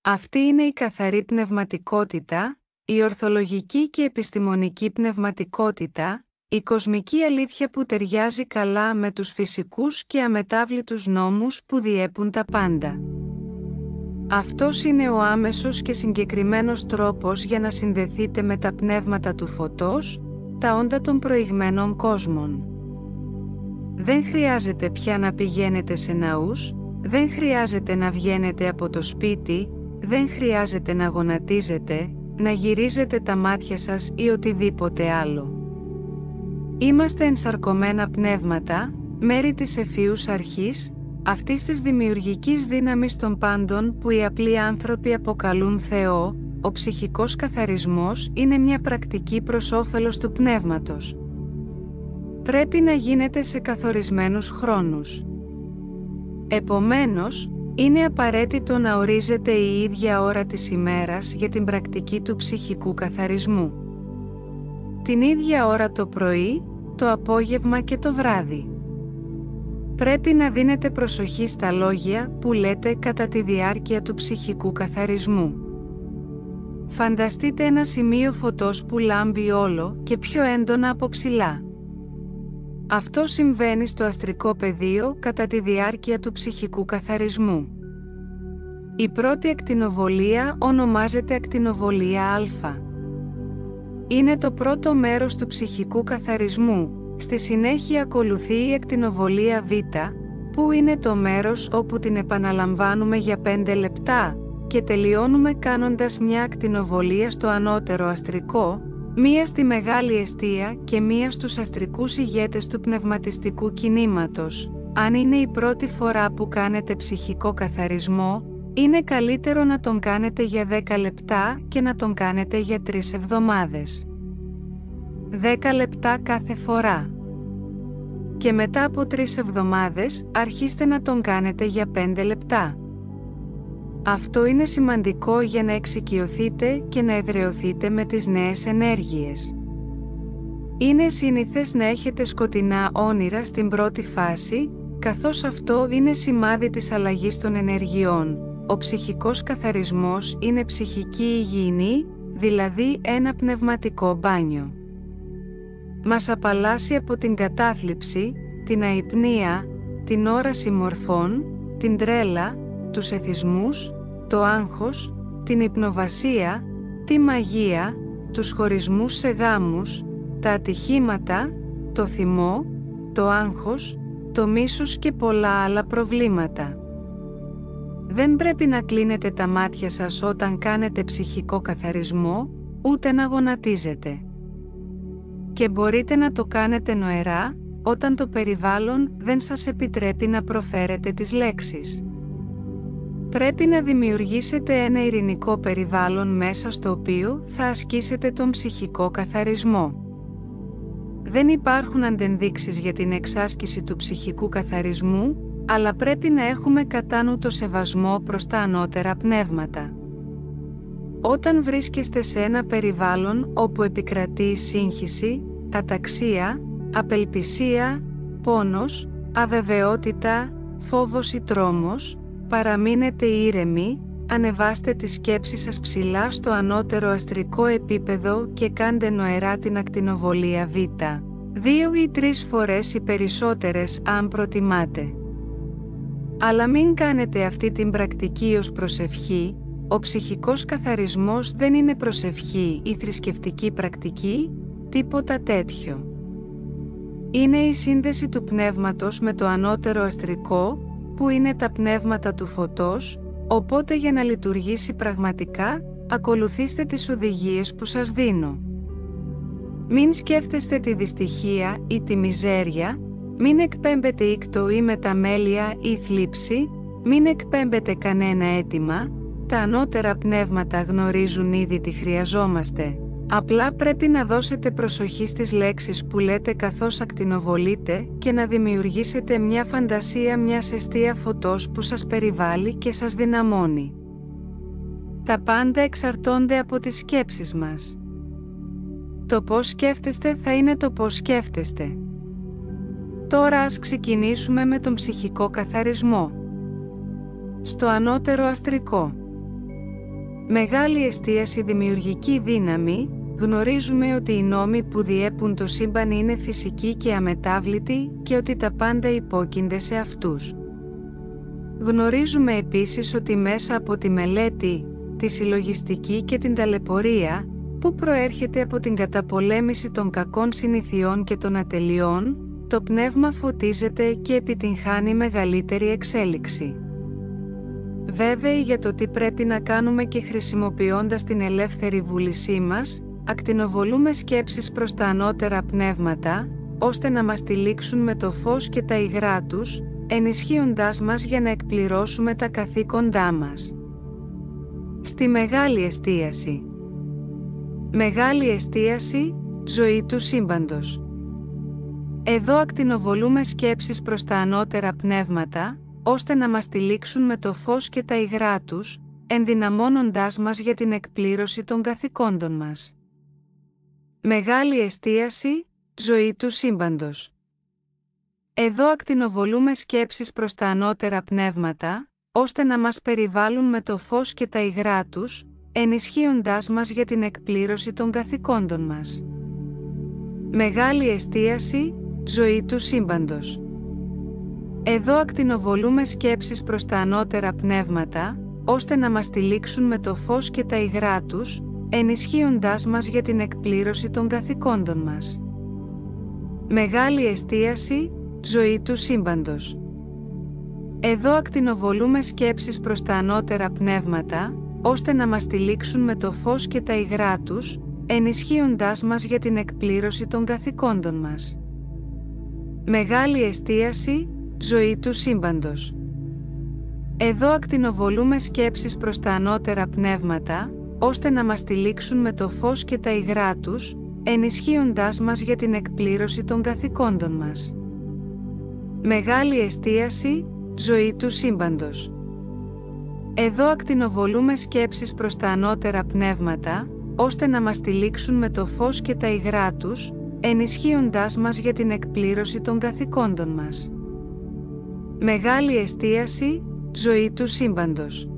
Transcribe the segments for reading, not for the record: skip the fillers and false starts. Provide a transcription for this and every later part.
Αυτή είναι η καθαρή πνευματικότητα, η ορθολογική και επιστημονική πνευματικότητα, η κοσμική αλήθεια που ταιριάζει καλά με τους φυσικούς και αμετάβλητους νόμους που διέπουν τα πάντα. Αυτός είναι ο άμεσος και συγκεκριμένος τρόπος για να συνδεθείτε με τα πνεύματα του φωτός, τα όντα των προηγμένων κόσμων. Δεν χρειάζεται πια να πηγαίνετε σε ναούς, δεν χρειάζεται να βγαίνετε από το σπίτι, δεν χρειάζεται να γονατίζετε, να γυρίζετε τα μάτια σας ή οτιδήποτε άλλο. Είμαστε ενσαρκωμένα πνεύματα, μέρη της ευφυούς αρχής, αυτής της δημιουργικής δύναμης των πάντων που οι απλοί άνθρωποι αποκαλούν Θεό. Ο ψυχικός καθαρισμός είναι μια πρακτική προς όφελος του πνεύματος. Πρέπει να γίνεται σε καθορισμένους χρόνους. Επομένως, είναι απαραίτητο να ορίζεται η ίδια ώρα της ημέρας για την πρακτική του ψυχικού καθαρισμού. Την ίδια ώρα το πρωί, το απόγευμα και το βράδυ. Πρέπει να δίνετε προσοχή στα λόγια που λέτε κατά τη διάρκεια του ψυχικού καθαρισμού. Φανταστείτε ένα σημείο φωτός που λάμπει όλο και πιο έντονα από ψηλά. Αυτό συμβαίνει στο αστρικό πεδίο κατά τη διάρκεια του ψυχικού καθαρισμού. Η πρώτη ακτινοβολία ονομάζεται ακτινοβολία Α. Είναι το πρώτο μέρος του ψυχικού καθαρισμού. Στη συνέχεια ακολουθεί η ακτινοβολία Β, που είναι το μέρος όπου την επαναλαμβάνουμε για 5 λεπτά και τελειώνουμε κάνοντας μια ακτινοβολία στο ανώτερο αστρικό, μία στη μεγάλη εστία και μία στους αστρικούς ηγέτες του πνευματιστικού κινήματος. Αν είναι η πρώτη φορά που κάνετε ψυχικό καθαρισμό, είναι καλύτερο να τον κάνετε για 10 λεπτά και να τον κάνετε για 3 εβδομάδες. 10 λεπτά κάθε φορά. Και μετά από 3 εβδομάδες, αρχίστε να τον κάνετε για 5 λεπτά. Αυτό είναι σημαντικό για να εξοικειωθείτε και να εδραιωθείτε με τις νέες ενέργειες. Είναι σύνηθες να έχετε σκοτεινά όνειρα στην πρώτη φάση, καθώς αυτό είναι σημάδι της αλλαγής των ενεργειών. Ο ψυχικός καθαρισμός είναι ψυχική υγιεινή, δηλαδή ένα πνευματικό μπάνιο. Μας απαλλάσσει από την κατάθλιψη, την αϊπνία, την όραση μορφών, την τρέλα, τους εθισμούς, το άγχος, την υπνοβασία, τη μαγεία, τους χωρισμούς σε γάμους, τα ατυχήματα, το θυμό, το άγχος, το μίσος και πολλά άλλα προβλήματα. Δεν πρέπει να κλείνετε τα μάτια σας όταν κάνετε ψυχικό καθαρισμό, ούτε να γονατίζετε. Και μπορείτε να το κάνετε νοερά, όταν το περιβάλλον δεν σας επιτρέπει να προφέρετε τις λέξεις. Πρέπει να δημιουργήσετε ένα ειρηνικό περιβάλλον μέσα στο οποίο θα ασκήσετε τον ψυχικό καθαρισμό. Δεν υπάρχουν αντενδείξεις για την εξάσκηση του ψυχικού καθαρισμού, αλλά πρέπει να έχουμε κατά νου το σεβασμό προς τα ανώτερα πνεύματα. Όταν βρίσκεστε σε ένα περιβάλλον όπου επικρατεί η σύγχυση, αταξία, απελπισία, πόνος, αβεβαιότητα, φόβος ή τρόμος, παραμείνετε ήρεμοι, ανεβάστε τη σκέψη σας ψηλά στο ανώτερο αστρικό επίπεδο και κάντε νοερά την ακτινοβολία Β, 2 ή 3 φορές ή περισσότερες αν προτιμάτε. Αλλά μην κάνετε αυτή την πρακτική ως προσευχή. Ο ψυχικός καθαρισμός δεν είναι προσευχή ή θρησκευτική πρακτική, τίποτα τέτοιο. Είναι η σύνδεση του πνεύματος με το ανώτερο αστρικό, που είναι τα πνεύματα του φωτός, οπότε για να λειτουργήσει πραγματικά, ακολουθήστε τις οδηγίες που σας δίνω. Μην σκέφτεστε τη δυστυχία ή τη μιζέρια, μην εκπέμπετε ήκτο ή μεταμέλεια ή θλίψη, μην εκπέμπετε κανένα αίτημα. Τα ανώτερα πνεύματα γνωρίζουν ήδη τι χρειαζόμαστε. Απλά πρέπει να δώσετε προσοχή στις λέξεις που λέτε καθώς ακτινοβολείτε και να δημιουργήσετε μια φαντασία μιας εστία φωτός που σας περιβάλλει και σας δυναμώνει. Τα πάντα εξαρτώνται από τις σκέψεις μας. Το πώς σκέφτεστε θα είναι το πώς σκέφτεστε. Τώρα ας ξεκινήσουμε με τον ψυχικό καθαρισμό. Στο ανώτερο αστρικό. Μεγάλη εστίαση, δημιουργική δύναμη. Γνωρίζουμε ότι οι νόμοι που διέπουν το σύμπαν είναι φυσικοί και αμετάβλητοι και ότι τα πάντα υπόκεινται σε αυτούς. Γνωρίζουμε επίσης ότι μέσα από τη μελέτη, τη συλλογιστική και την ταλαιπωρία, που προέρχεται από την καταπολέμηση των κακών συνηθιών και των ατελειών, το πνεύμα φωτίζεται και επιτυγχάνει μεγαλύτερη εξέλιξη. Βέβαιοι για το τι πρέπει να κάνουμε και χρησιμοποιώντας την ελεύθερη βούλησή μας, ακτινοβολούμε σκέψεις προς τα ανώτερα πνεύματα, ώστε να μας τυλίξουν με το φως και τα υγρά τους, ενισχύοντάς μας για να εκπληρώσουμε τα καθήκοντά μας. Στη μεγάλη εστίαση. Μεγάλη εστίαση, ζωή του σύμπαντος. Εδώ ακτινοβολούμε σκέψεις προς τα ανώτερα πνεύματα, ώστε να μας τυλίξουν με το φως και τα υγρά τους, ενδυναμώνοντάς μας για την εκπλήρωση των καθηκόντων μας. Μεγάλη εστίαση, ζωή του σύμπαντος. Εδώ ακτινοβολούμε σκέψεις προς τα ανώτερα πνεύματα, ώστε να μας περιβάλλουν με το φως και τα υγρά τους, ενισχύοντάς μας για την εκπλήρωση των καθηκόντων μας. Μεγάλη εστίαση, ζωή του σύμπαντος. Εδώ ακτινοβολούμε σκέψεις προς τα ανώτερα πνεύματα, ώστε να μας τυλίξουν με το φως και τα υγρά τους, ενισχύοντάς μας για την εκπλήρωση των καθηκόντων μας. Μεγάλη εστίαση, ζωή του σύμπαντος. Εδώ ακτινοβολούμε σκέψεις προς τα ανώτερα πνεύματα, ώστε να μας τυλίξουν με το φως και τα υγρά τους, ενισχύοντάς μας για την εκπλήρωση των καθηκόντων μας. Μεγάλη εστίαση, ζωή του σύμπαντος. Εδώ ακτινοβολούμε σκέψεις προς τα ανώτερα πνεύματα, ώστε να μας τυλίξουν με το φως και τα υγρά τους, ενισχύοντάς μας για την εκπλήρωση των καθηκόντων μας. Μεγάλη εστίαση, ζωή του σύμπαντος. Εδώ ακτινοβολούμε σκέψεις προς τα ανώτερα πνεύματα, ώστε να μας τυλίξουν με το φως και τα υγρά τους, ενισχύοντάς μας για την εκπλήρωση των καθηκόντων μας. Μεγάλη εστίαση, ζωή του σύμπαντος.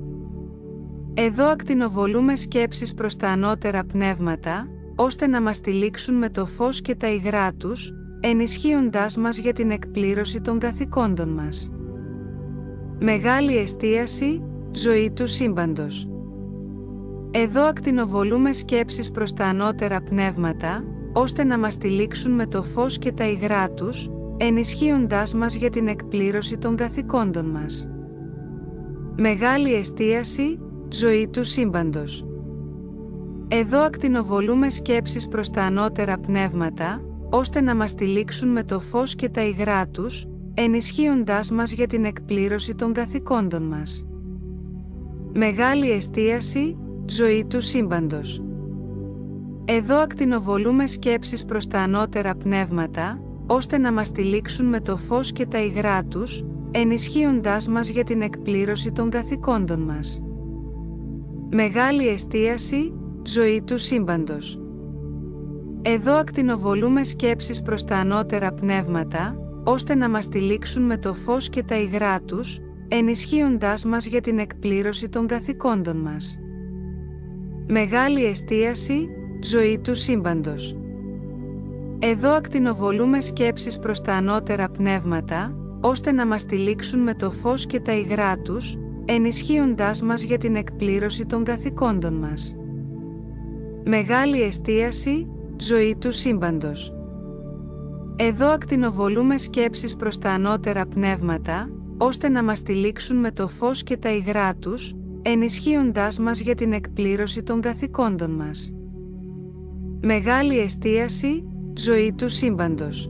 Εδώ ακτινοβολούμε σκέψεις προς τα ανώτερα πνεύματα, ώστε να μας τυλίξουν με το φως και τα υγρά τους, ενισχύοντάς μας για την εκπλήρωση των καθηκόντων μας. Μεγάλη εστίαση, ζωή του σύμπαντος. Εδώ ακτινοβολούμε σκέψεις προς τα ανώτερα πνεύματα, ώστε να μας τυλίξουν με το φως και τα υγρά τους, ενισχύοντάς μας για την εκπλήρωση των καθηκόντων μας. Μεγάλη εστίαση, ζωή του σύμπαντος. Εδώ ακτινοβολούμε σκέψεις προς τα ανώτερα πνεύματα, ώστε να μας τυλίξουν με το φως και τα υγρά τους, ενισχύοντάς μας για την εκπλήρωση των καθηκόντων μας. Μεγάλη εστίαση, ζωή του σύμπαντος. Εδώ ακτινοβολούμε σκέψεις προς τα ανώτερα πνεύματα, ώστε να μας τυλίξουν με το φως και τα υγρά τους, ενισχύοντάς μας για την εκπλήρωση των καθηκόντων μας. Μεγάλη εστίαση, ζωή του σύμπαντος. Εδώ ακτινοβολούμε σκέψεις προς τα ανώτερα πνεύματα, ώστε να μας τυλίξουν με το φως και τα υγρά τους, ενισχύοντάς μας για την εκπλήρωση των καθηκόντων μας. Μεγάλη εστίαση, ζωή του σύμπαντος. Εδώ ακτινοβολούμε σκέψεις προς τα ανώτερα πνεύματα, ώστε να μας τυλίξουν με το φως και τα υγρά τους, ενισχύοντάς μας για την εκπλήρωση των καθηκόντων μας. Μεγάλη εστίαση, ζωή του σύμπαντος. Εδώ ακτινοβολούμε σκέψεις προς τα ανώτερα πνεύματα, ώστε να μας τυλίξουν με το φως και τα υγρά τους, ενισχύοντάς μας για την εκπλήρωση των καθηκόντων μας. Μεγάλη εστίαση, ζωή του σύμπαντος.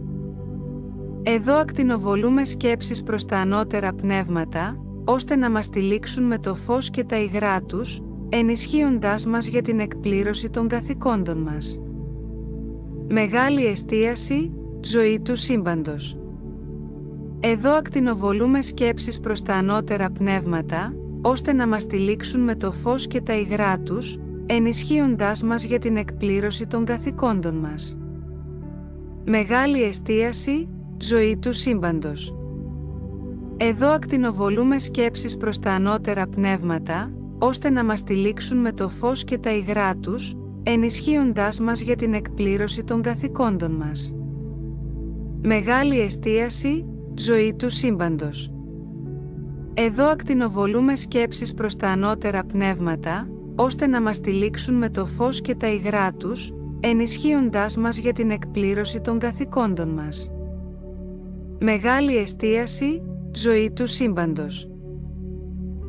Εδώ ακτινοβολούμε σκέψεις προς τα ανώτερα πνεύματα, ώστε να μας τυλίξουν με το φως και τα υγρά τους, ενισχύοντάς μας για την εκπλήρωση των καθηκόντων μας. Μεγάλη εστίαση, ζωή του σύμπαντος. Εδώ ακτινοβολούμε σκέψεις προς τα ανώτερα πνεύματα, ώστε να μας τυλίξουν με το φως και τα υγρά τους, ενισχύοντάς μας για την εκπλήρωση των καθηκόντων μας. Μεγάλη εστίαση, ζωή του σύμπαντος. Εδώ ακτινοβολούμε σκέψεις προς τα ανώτερα πνεύματα, ώστε να μας τυλίξουν με το φως και τα υγρά τους, ενισχύοντάς μας για την εκπλήρωση των καθηκόντων μας. Μεγάλη εστίαση, ζωή του σύμπαντος. Εδώ ακτινοβολούμε σκέψεις προς τα ανώτερα πνεύματα, ώστε να μας τυλίξουν με το φως και τα υγρά τους, ενισχύοντάς μας για την εκπλήρωση των καθηκόντων μας. Μεγάλη εστίαση, ζωή του σύμπαντος.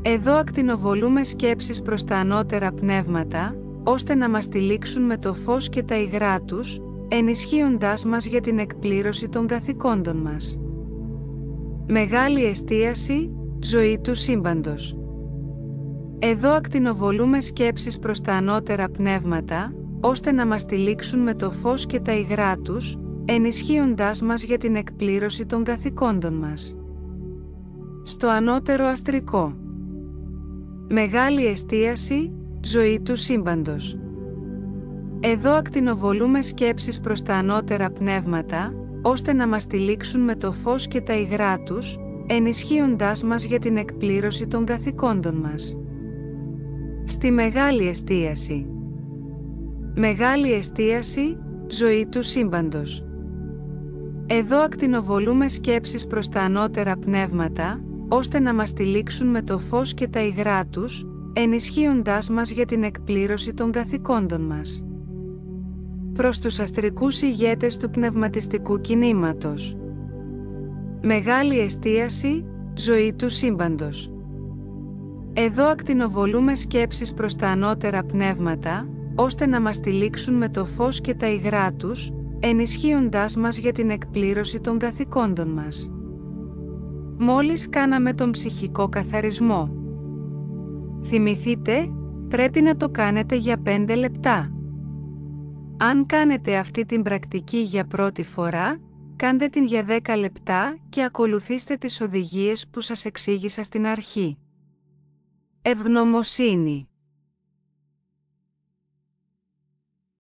Εδώ ακτινοβολούμε σκέψεις προς τα ανώτερα πνεύματα, ώστε να μας τυλίξουν με το φως και τα υγρά τους, ενισχύοντάς μας για την εκπλήρωση των καθηκόντων μας. Μεγάλη εστίαση, ζωή του σύμπαντος. Εδώ ακτινοβολούμε σκέψεις προς τα ανώτερα πνεύματα, ώστε να μας τυλίξουν με το φως και τα υγρά τους, ενισχύοντάς μας για την εκπλήρωση των καθηκόντων μας. Στο ανώτερο αστρικό. Μεγάλη εστίαση, ζωή του σύμπαντος. Εδώ ακτινοβολούμε σκέψεις προς τα ανώτερα πνεύματα, ώστε να μας τυλίξουν με το φως και τα υγρά τους, ενισχύοντάς μας για την εκπλήρωση των καθηκόντων μας. Στη μεγάλη εστίαση. Μεγάλη εστίαση, ζωή του σύμπαντος. Εδώ ακτινοβολούμε σκέψεις προς τα ανώτερα πνεύματα, ώστε να μας τυλίξουν με το φως και τα υγρά τους, ενισχύοντάς μας για την εκπλήρωση των καθηκόντων μας. Προς τους αστρικούς ηγέτες του πνευματιστικού κινήματος. Μεγάλη εστίαση, ζωή του σύμπαντος. Εδώ ακτινοβολούμε σκέψεις προς τα ανώτερα πνεύματα, ώστε να μας τυλίξουν με το φως και τα υγρά τους, ενισχύοντάς μας για την εκπλήρωση των καθηκόντων μας. Μόλις κάναμε τον ψυχικό καθαρισμό. Θυμηθείτε, πρέπει να το κάνετε για 5 λεπτά. Αν κάνετε αυτή την πρακτική για πρώτη φορά, κάντε την για 10 λεπτά και ακολουθήστε τις οδηγίες που σας εξήγησα στην αρχή. Ευγνωμοσύνη.